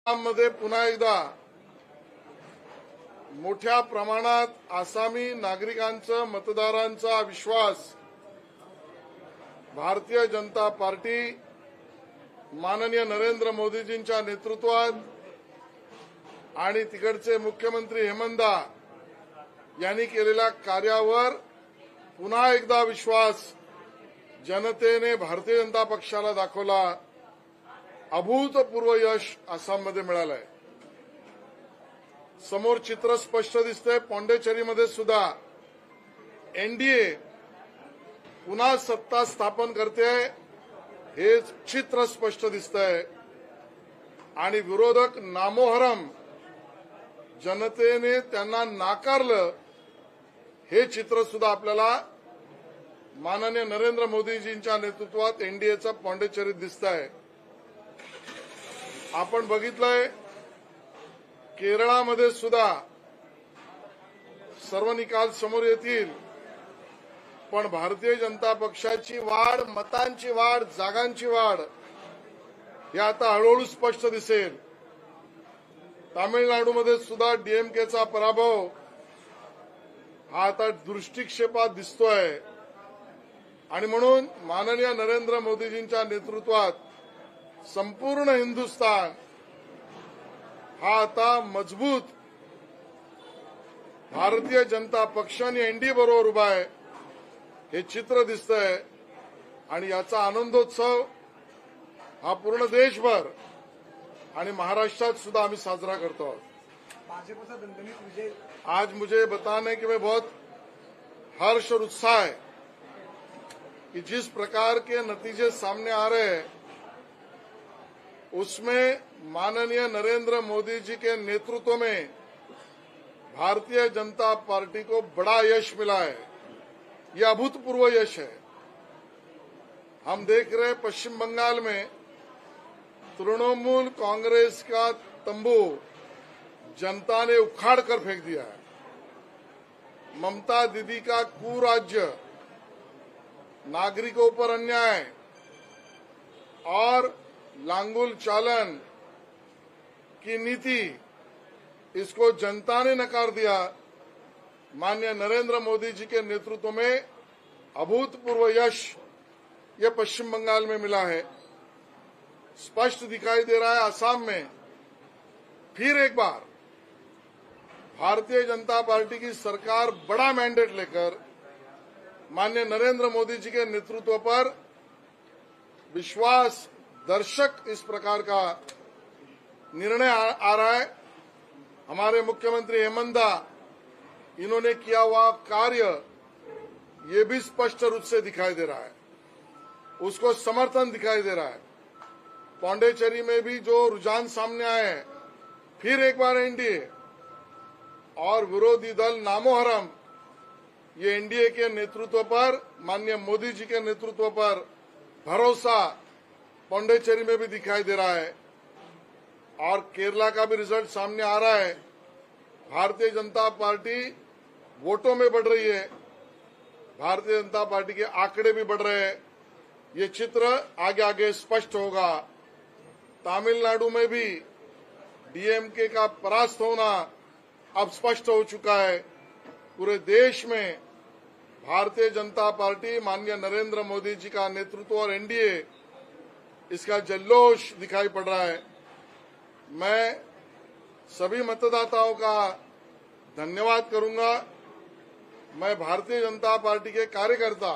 मध्ये पुन्हा एकदा मोठ्या प्रमाणात आसामी नागरिकांचा मतदारांचा विश्वास भारतीय जनता पार्टी माननीय नरेंद्र मोदीजींच्या नेतृत्वात आणि तिकडचे मुख्यमंत्री हेमंदा यांनी केलेल्या कार्यावर पुन्हा एकदा विश्वास जनतेने भारतीय जनता पक्षाला दाखवला। अभूतपूर्व यश आसाममध्ये मिळालंय। समोर चित्र स्पष्ट दिसतंय। पॉंडेचेरीमध्ये सुद्धा एनडीए पुन्हा सत्ता स्थापन करते हे चित्र स्पष्ट दिसतंय आणि विरोधक नामोहरम जनतेने त्यांना नाकारलं हे चित्र सुद्धा आपल्याला माननीय नरेंद्र मोदीजींच्या नेतृत्वात एनडीएचा पॉंडेचेरीत दिसतंय। आपण बघितलंय केरळामध्ये सुद्धा सर्व निकाल समोर येतील, पण भारतीय जनता पक्षाची वाढ, मतांची वाढ, जागांची वाढ हे आता हळूहळू स्पष्ट दिसेल। तामिळनाडूमध्ये सुद्धा डीएमकेचा पराभव हा आता दृष्टिक्षेपात दिसतोय आणि म्हणून माननीय नरेंद्र मोदीजींच्या नेतृत्वात संपूर्ण हिंदुस्थान हा आता मजबूत भारतीय जनता पक्ष आणि एनडीए बरोबर उभा आहे हे चित्र दिसतंय आणि याचा आनंदोत्सव हा पूर्ण देशभर आणि महाराष्ट्रात सुद्धा आम्ही साजरा करतो आहोत। आज मुझे बताने कि मैं बहुत हर्ष और उत्साह है कि जिस प्रकार के नतीजे सामने आ रहे हैं उसमें माननीय नरेंद्र मोदी जी के नेतृत्व में भारतीय जनता पार्टी को बड़ा यश मिला है। यह अभूतपूर्व यश है। हम देख रहे हैं पश्चिम बंगाल में तृणमूल कांग्रेस का तंबू जनता ने उखाड़ कर फेंक दिया है। ममता दीदी का कुराज्य, नागरिकों पर अन्याय और लांगुल चालन की नीति, इसको जनता ने नकार दिया। माननीय नरेंद्र मोदी जी के नेतृत्व में अभूतपूर्व यश यह पश्चिम बंगाल में मिला है। स्पष्ट दिखाई दे रहा है असम में फिर एक बार भारतीय जनता पार्टी की सरकार बड़ा मैंडेट लेकर माननीय नरेंद्र मोदी जी के नेतृत्व पर विश्वास दर्शक इस प्रकार का निर्णय आ रहा है। हमारे मुख्यमंत्री हेमंदा इन्होंने किया हुआ कार्य ये भी स्पष्ट रूप से दिखाई दे रहा है, उसको समर्थन दिखाई दे रहा है। पौंडेचेरी में भी जो रुझान सामने आए हैं, फिर एक बार एनडीए और विरोधी दल नामोहरम ये एनडीए के नेतृत्व पर, माननीय मोदी जी के नेतृत्व पर भरोसा पौंडेचेरी में भी दिखाई दे रहा है और केरला का भी रिजल्ट सामने आ रहा है। भारतीय जनता पार्टी वोटों में बढ़ रही है, भारतीय जनता पार्टी के आंकड़े भी बढ़ रहे हैं। ये चित्र आगे आगे स्पष्ट होगा। तमिलनाडु में भी डीएमके का परास्त होना अब स्पष्ट हो चुका है। पूरे देश में भारतीय जनता पार्टी, माननीय नरेंद्र मोदी जी का नेतृत्व और एनडीए, इसका जल्लोष दिखाई पड़ रहा है। मैं सभी मतदाताओं का धन्यवाद करूंगा। मैं भारतीय जनता पार्टी के कार्यकर्ता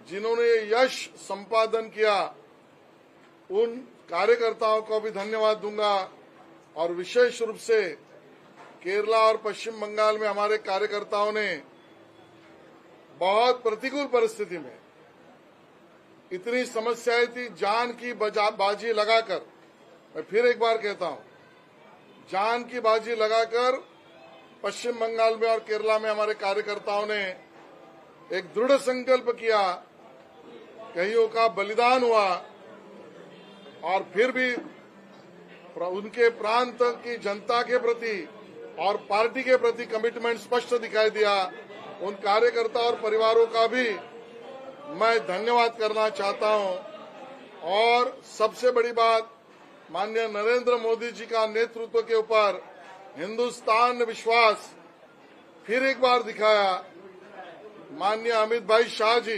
जिन्होंने ये यश संपादन किया, उन कार्यकर्ताओं को भी धन्यवाद दूंगा और विशेष रूप से केरला और पश्चिम बंगाल में हमारे कार्यकर्ताओं ने बहुत प्रतिकूल परिस्थिति में, इतनी समस्याएं थी, जान की बाजी लगाकर, मैं फिर एक बार कहता हूं, जान की बाजी लगाकर पश्चिम बंगाल में और केरला में हमारे कार्यकर्ताओं ने एक दृढ़ संकल्प किया, कईयों का बलिदान हुआ और फिर भी उनके प्रांत की जनता के प्रति और पार्टी के प्रति कमिटमेंट स्पष्ट दिखाई दिया। उन कार्यकर्ता और परिवारों का भी मैं धन्यवाद करना चाहता हूं। और सबसे बड़ी बात, माननीय नरेंद्र मोदी जी का नेतृत्व के ऊपर हिंदुस्तान ने विश्वास फिर एक बार दिखाया। माननीय अमित भाई शाह जी,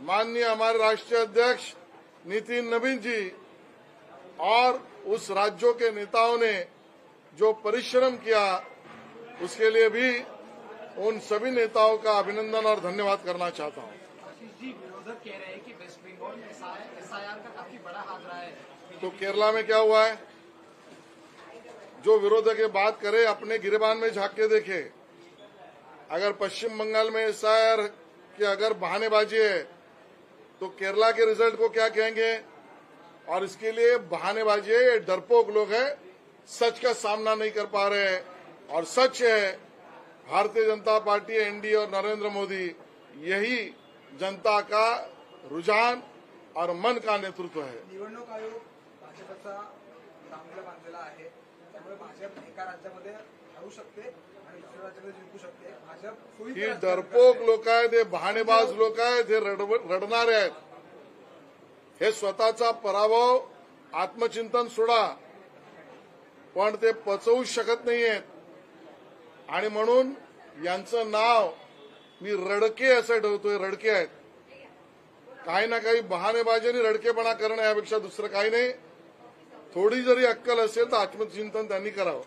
माननीय हमारे राष्ट्रीय अध्यक्ष नितिन नवीन जी और उस राज्यों के नेताओं ने जो परिश्रम किया, उसके लिए भी उन सभी नेताओं का अभिनंदन और धन्यवाद करना चाहता हूं। आशीष जी, विरोधक कह रहे हैं कि वेस्ट बंगाल में एसआईआर का काफी बड़ा हाथ रहा है। तो केरला में क्या हुआ है? जो विरोधक ये बात करे अपने गिरेबान में झांक के देखे। अगर पश्चिम बंगाल में एसआईआर की अगर बहानेबाजी है तो केरला के रिजल्ट को क्या कहेंगे? और इसके लिए बहानेबाजी है, ये डरपोक लोग हैं, सच का सामना नहीं कर पा रहे हैं। और सच है, भारतीय जनता पार्टी, एनडीए और नरेंद्र मोदी यही जनता का रुझान और मन का नेतृत्व है। निवडणूक आयोग भाजपचा चांगला बांधलेला आहे, त्यामुळे भाजप एका राज्यामध्ये हरवू शकते आणि दुसऱ्या राज्यामध्ये जिंकू शकते। भाजप ही डरपोक लोक आहेत, हे बहाणेबाज लोक आहेत, हे रडणारे आहेत। हे स्वतःचा पराभव आत्मचिंतन सोडा, पण ते पचवू शकत नाहीयेत आणि म्हणून यांचं नाव मी रडके असं ठेवतोय। रडके आहेत, काही ना काही बहाणेबाजी आणि रडकेपणा करणं यापेक्षा दुसरं काही नाही। थोडी जरी अक्कल असेल तर आत्मचिंतन त्यांनी करावं।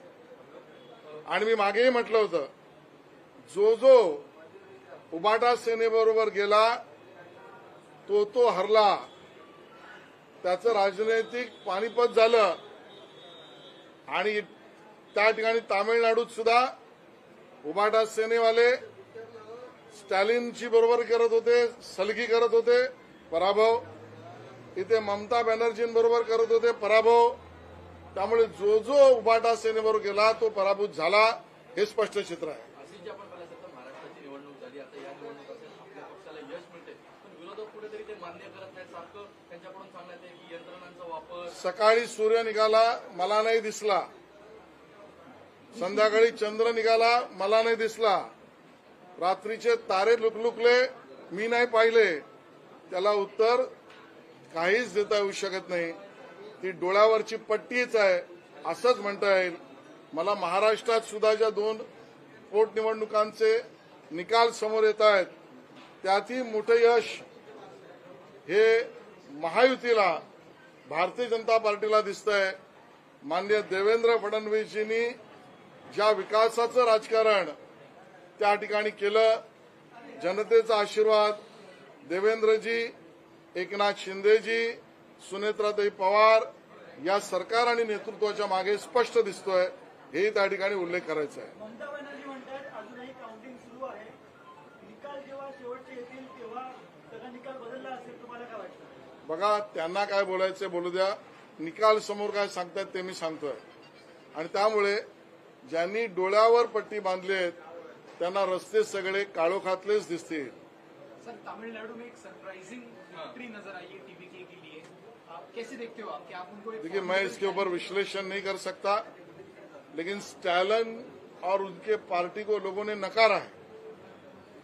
आणि मी मागेही म्हटलं होतं, जो जो उबाटा सेनेबरोबर गेला तो हरला, त्याचं राजनैतिक पानिपत झालं। आणि त्या ठिकाणी तामिळनाडूत सुद्धा उबाटा सेनेवाले स्टॅलिनची बरोबर करत होते, सलगी करत होते, पराभव। इथे ममता बॅनर्जींबरोबर करत होते, पराभव। त्यामुळे जो जो उबाटा सेनेबरोबर गेला तो पराभूत झाला, हे स्पष्ट चित्र आहे। आशिष जी, आपण पाहिलं तर महाराष्ट्राची निवडणूक झाली, आता या निवडणुकीत आपल्या पक्षाला यश मिळते, पण विरोधक कुठेतरी ते मान्य करत नाहीत। सारखं त्यांच्याकडून सांगण्यात आहे की यंत्रणांचा वापर। सकाळी सूर्य निघाला, मला नाही दिसला। संध्याकाळी चंद्र निघाला, मला नाही दिसला। रात्रीचे तारे लुकलुकले, मी नाही पाहिले। त्याला उत्तर काहीच देता येऊ शकत नाही। ती डोळ्यावरची पट्टीच आहे असंच म्हणता येईल। मला महाराष्ट्रात सुद्धा ज्या 2 पोटनिवडणुकांचे निकाल समोर येत आहेत, त्यातही मोठं यश हे महायुतीला, भारतीय जनता पार्टीला दिसतंय। माननीय देवेंद्र फडणवीसजींनी ज्या विकासाचं राजकारण त्या ठिकाणी केलं, जनतेचा आशीर्वाद देवेंद्रजी, एकनाथ शिंदेजी, सुनेत्राताई पवार या सरकार आणि नेतृत्वाच्या मागे स्पष्ट दिसतोय, हे त्या ठिकाणी उल्लेख करायचा आहे। ममता बॅनर्जी म्हणतात अजूनही काउंटिंग सुरू आहे, निकाल जेव्हा शेवटचे येतील तेव्हा त्याचा निकाल बदलला असेल, तुम्हाला काय वाटतं? बघा, त्यांना काय बोलायचं बोलू द्या। निकाल समोर काय सांगतात ते मी सांगतोय। आणि त्यामुळे ज्यांनी डोळ्यावर पट्टी बांधली आहे त्यांना रस्ते सगळे काळोखातलेच दिसतील। सर, तमिलनाडु में एक सरप्राइजिंग विक्ट्री नजर आई है टीवीके के लिए, आप कैसे देखते हो? आप क्या आप उनको एक देखिए, मैं इसके ऊपर विश्लेषण नहीं कर सकता, लेकिन स्टैलिन और उनके पार्टी को लोगों ने नकारा है।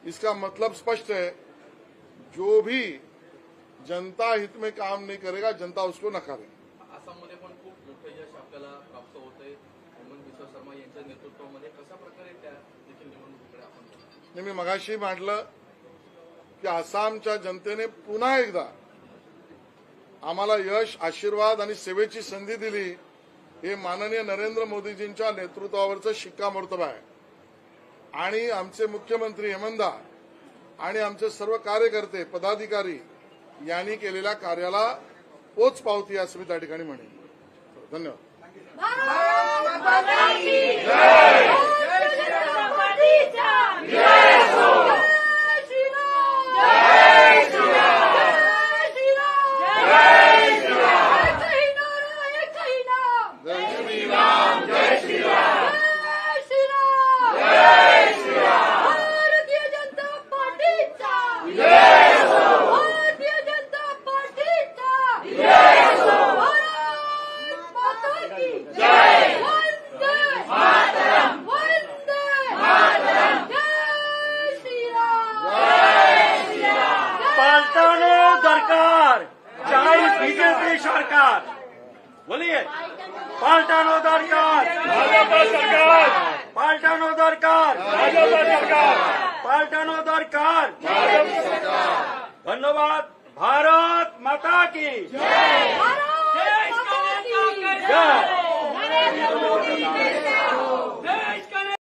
इसका मतलब स्पष्ट है, जो भी जनता हित में काम नहीं करेगा, जनता उसको नकारेगी। आसाममध्ये पण खूप मोठं यश आपल्याला प्राप्त होतंय हेमंत बिस्वा शर्मा यांच्या नेतृत्वामध्ये। कशा प्रकारे त्या देखील निवडणुकीकडे आपण नाही, मी मगाशी म्हटलं की आसामच्या जनतेने पुन्हा एकदा आम्हाला यश, आशीर्वाद आणि सेवेची संधी दिली, हे माननीय नरेंद्र मोदीजींच्या नेतृत्वावरचं शिक्कामोर्तब आहे। आणि आमचे मुख्यमंत्री हेमंतदा आणि आमचे सर्व कार्यकर्ते, पदाधिकारी यांनी केलेल्या कार्याला पोचपावती असं मी त्या ठिकाणी म्हणेन। धन्यवाद। পাল্টানো দরকার, চাই বিজেপি সরকার। बोलिए पालटानो दरकार, भाजपा सरकार, पालटानो दरकार, भाजपा सरकार, पालटानो दरकार, भाजपा सरकार। धन्यवाद। भारत माता की जय।